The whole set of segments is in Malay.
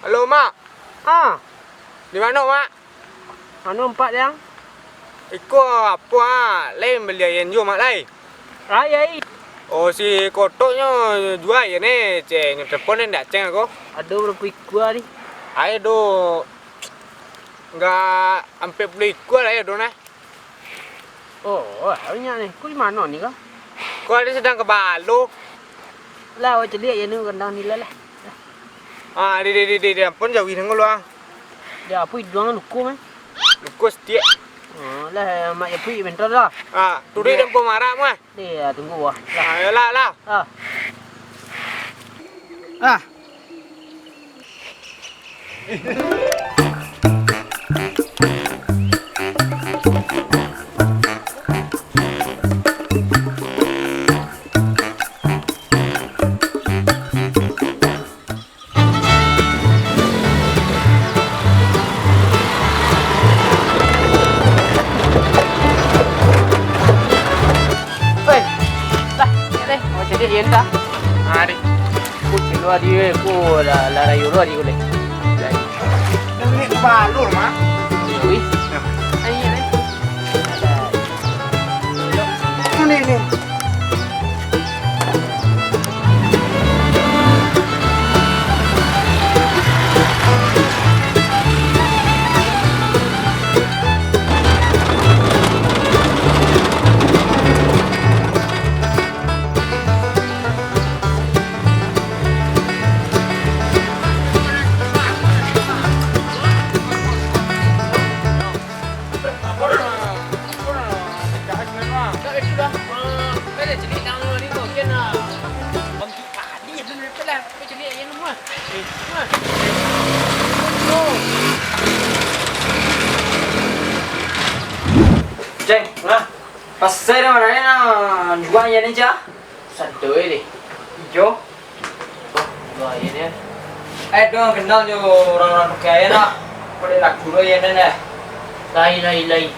Halo, Mak. Ah, Di mana, Mak? anu empat yang. Iko apa? Lain beli ayen jo, Mak, lai. Ayai. Oh, si kotoknya jual ya nih, ceng. Telepon ndak ceng aku. Aduh, berapa gua nih? Ayo do. Enggak sampai beli gua lah ya, do nah. Oh, banyak nih. Kau di mana nih kau? Kau ada sedang ke Balu. Lah, awak celik ya nih kandang ni lah. Ah, di pun jauh ini ngeluang. Dia apa jualan luku mah? Lukus dia. Oh, lah mak ya pergi bentar lah. Ah, tu dia pun marah mah. Dia tunggu wah. Ayo lah. Ah. Ah. Dia dah. Hari. Ku keluar dia, ku lah rayu luar dia boleh. Ini ke Balu, Mak. Wih. Ayo ni. Ini. Ceng, nah, pas saya mana ni nak jual yang ni cah? Satu ni. Jo, Dua ya ni. dong kenal jo orang-orang pakai nak. Boleh nak dulu yang ni nih. Lain.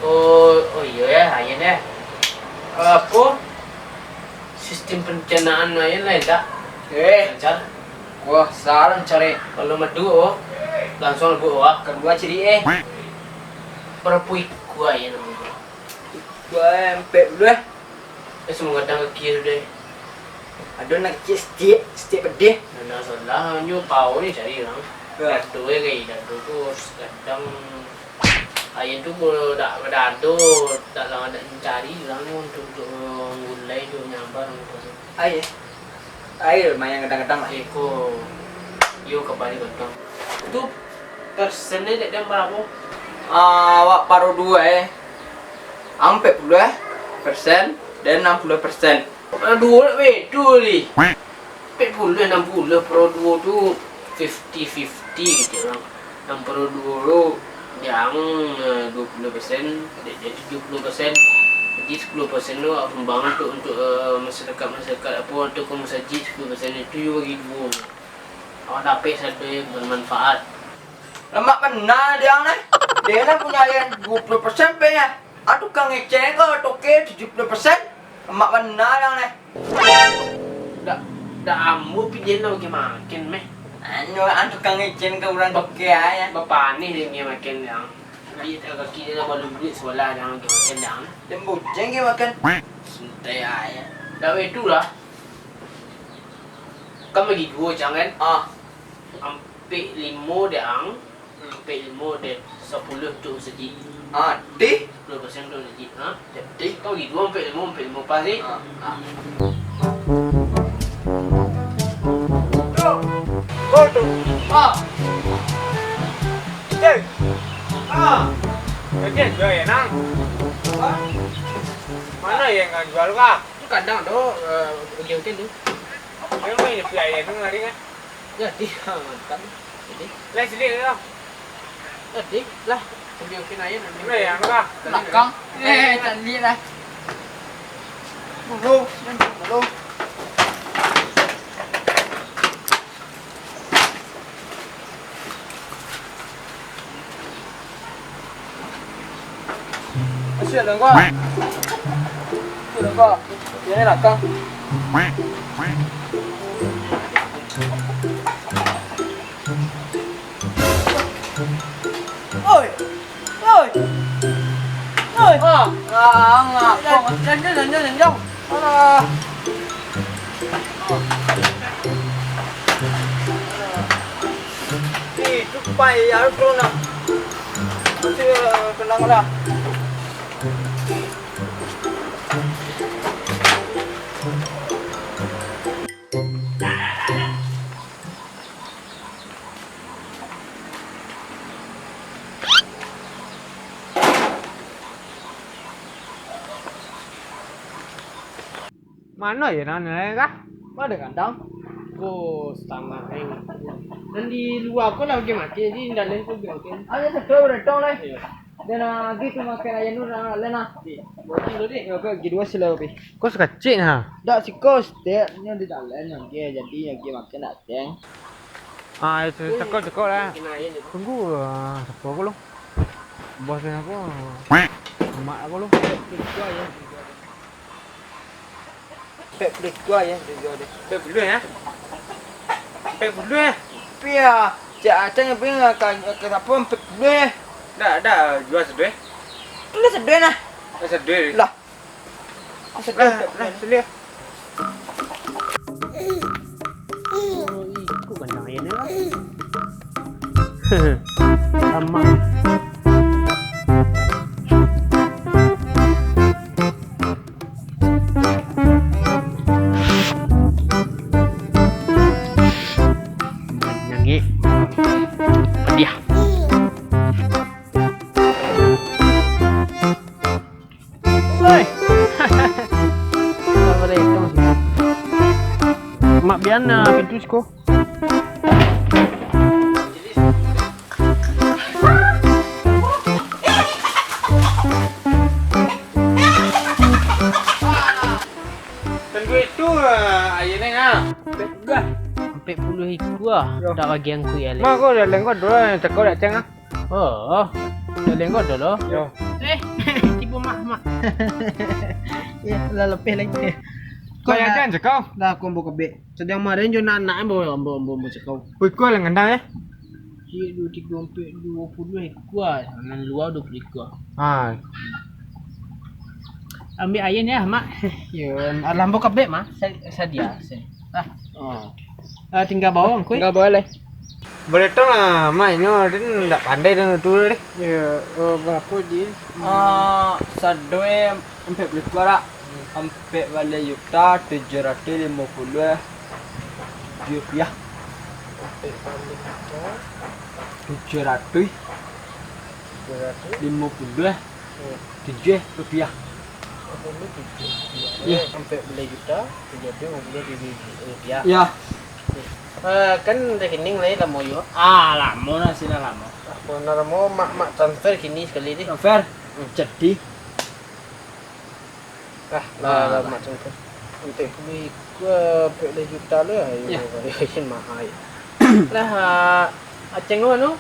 Oh iya ya ni. Apa? Sistem perencanaan lain tak? Lancar. Wah, salah cari. Kalau madu langsung bu wah. Kedua ciri Perpui gua ya namanya. Gua empek dulu Semua kadang ke kiri deh. Ada nak kecil setiap pedih. Nah salah nyu pau ni cari orang. Dadu kayak dadu tu kadang ayat tu kalau tak dadu tak lama nak mencari orang ni untuk ngulai tu nyambar gitu. Air lumayan kadang-kadang lah. Eko yo kembali betul. Tu persennya dia berapa? Awak paruh dua Ampe puluh persen dan 60%. Dua betul ni. 40 60 pro dua tu 50-50 gitu orang. Yang pro dua yang 20% dia 70%. Jadi 10% tu sumbangan untuk masyarakat apa untuk ke masjid 10% itu juga bagi dua. Awak dapat satu yang bermanfaat. Lemak benar dia ni. Dia nak punya yang 20% pe ya. Tukang ngecek ke toke 70%. Lemak benar yang ni. Dah ambu pijen lah bagi makin meh. Tukang ngecek ke orang toke ya. Bapak ni dia bagi makin yang. Dia kaki dia baru duit sekolah jangan bagi makin yang. Dia buceng ke makan. Santai aja. Dah itu lah. Kan bagi dua jangan. Ampe 5 dia ang. Ampe 5 dia 10 tu sejik. Di 10% tu sejik. jadi Kau bagi 2 ampe 5 pas ni. Oh tu. Ceng. Kerja jual ya nang. Mana yang kan jual kah? Tu kadang tu bagi tu. Yang ni pilih ayen tu ngari kan? Jadi kan. Jadi Lai sedih tu. jadi lah. Ambil aja nanti. Ini yang kah? belakang. Tak lihat lah. Dulu. Asyik dah kau. Dah kau. Dia ni belakang. Oi. Oi. Oi. Oh, Ngapok. Jangan. Alah. Itu payah tu nak. Masih kenang lah. Mana ya nana kah? Mana kandang? oh sama kayak. Dan di luar kau lagi mati, di dalam kau bilang. Ada sektor beretong lah. Dan gitu makan ayam nu lena. Boleh dulu deh. Ya ke gitu sila lebih. Kos kecil ha. Dak si kos dia nya di dalam yang dia jadi yang dia makan datang. Ah itu cekok lah. Kena aja. Tunggu siapa aku lu? Bosnya aku. Mak aku lu. Gua ya. Pek beli gua ya dia dia. Pep dulu ya. Pep dulu ya. Pia, cak acang yang punya ke apa pek beli. Dah jual sedih. Tu sedih nah. Sedih. Lah. Sedih. Lah sedih. Kau bandang aja nih lah. Sama. Nyanyi. Dia. Oi. Assalamualaikum. Mak biar pintu siko. Tunggu itu ayahnya ha. Enggak. Sampai puluh iku ah. Tak bagi yang ku ya. Mak aku dah lengkot dulu cekok dah ceng ah. Oh. Dah lengkot dah lo. Yo. Tiba mak. Ya, lah lebih lagi. Kau yang kan cekok. Dah aku buka be. Sedang kemarin jo anak ambo cakap. Wih kau yang ngendang ya. Dia 2 3 sampai 20 iku ah. Nan luar 20 iku ah. Ah. Ambil air ni ah mak. Ya, alam buka be mah. Sedia. Ah. Oh. Tinggal bawang kuih. Enggak boleh. Boleh tahu lah, mak ini orang tak pandai dengan tu deh. Ya, berapa dia? Sadoi sampai beli kuara. Sampai balik juta 750 rupiah. 750 rupiah. Ya, sampai beli juta, 750 rupiah. Ya. Kan rekening lain lama yo. Lama lah sih lama. Benar mau mak Transfer kini sekali ni. Fair. Jadi Lah mak transfer. Untuk beli beli juta lah. Ya. Rekening mahal. Lah aceng anu.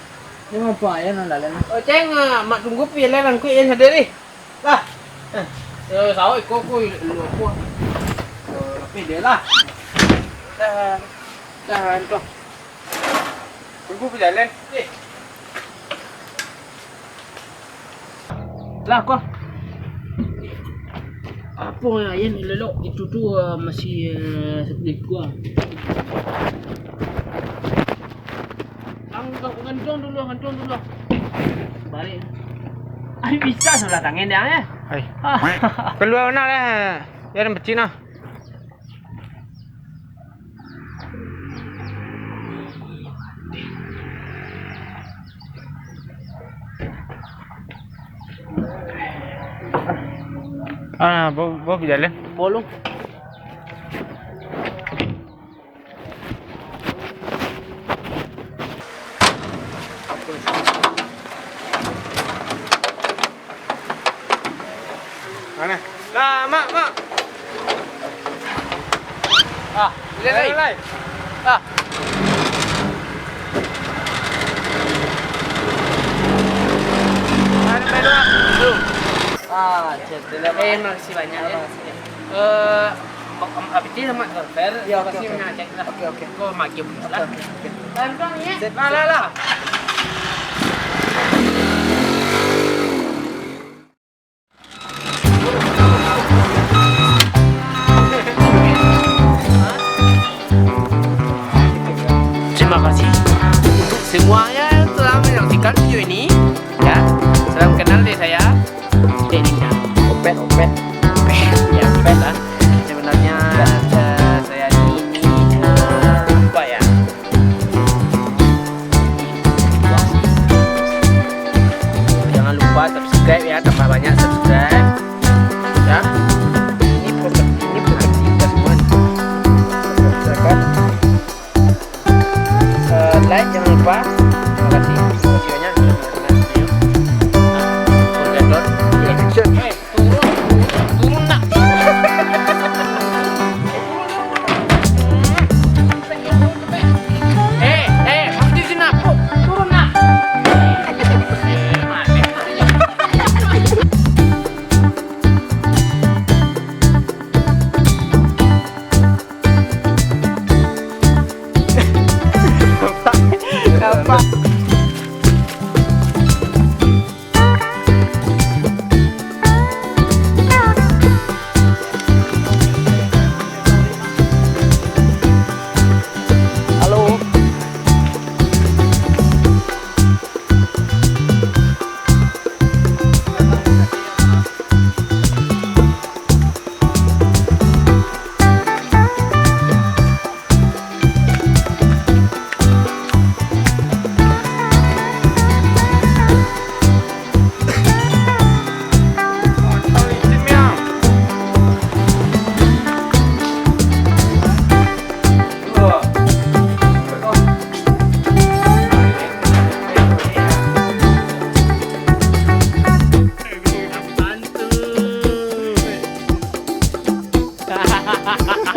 ni mau apa ya nang dalam. Aceng mak tunggu pilih lan ku yang sendiri. Lah. Sao ikut ku lu aku. Tapi dia lah. Dah tu. Tunggu berjalan. Lah kau. Apa yang lelok itu tu masih sedih gua. Gantung dulu. Balik. Ai bisa sudah tangan dia ya. Hai. Keluar mana lah? Ya dan becina. Bawa berjalan. Bolong. Mana? Lah, mak. Lai. Makasih banyak ya. Habis ini sama transfer. Ya, oke, Pasti oke. ngecek lah. Oke. Kau makin lah. Oke. Tantang ya. Sip. Lah. tonton video ini ya. Salam kenal dari saya Ninja. Opet, opet. Ya Opet lah. Sebenarnya saya ini lupa ya. Jangan lupa subscribe ya, tambah banyak subscribe ya. Ini properti kita semua. Subscribe. Like jangan lupa. Terima kasih. Terima kasih banyak sudah menonton video. Forget action. Turun nak. Maksud sini nak. Turun nak. Apa? Halo. Hahaha.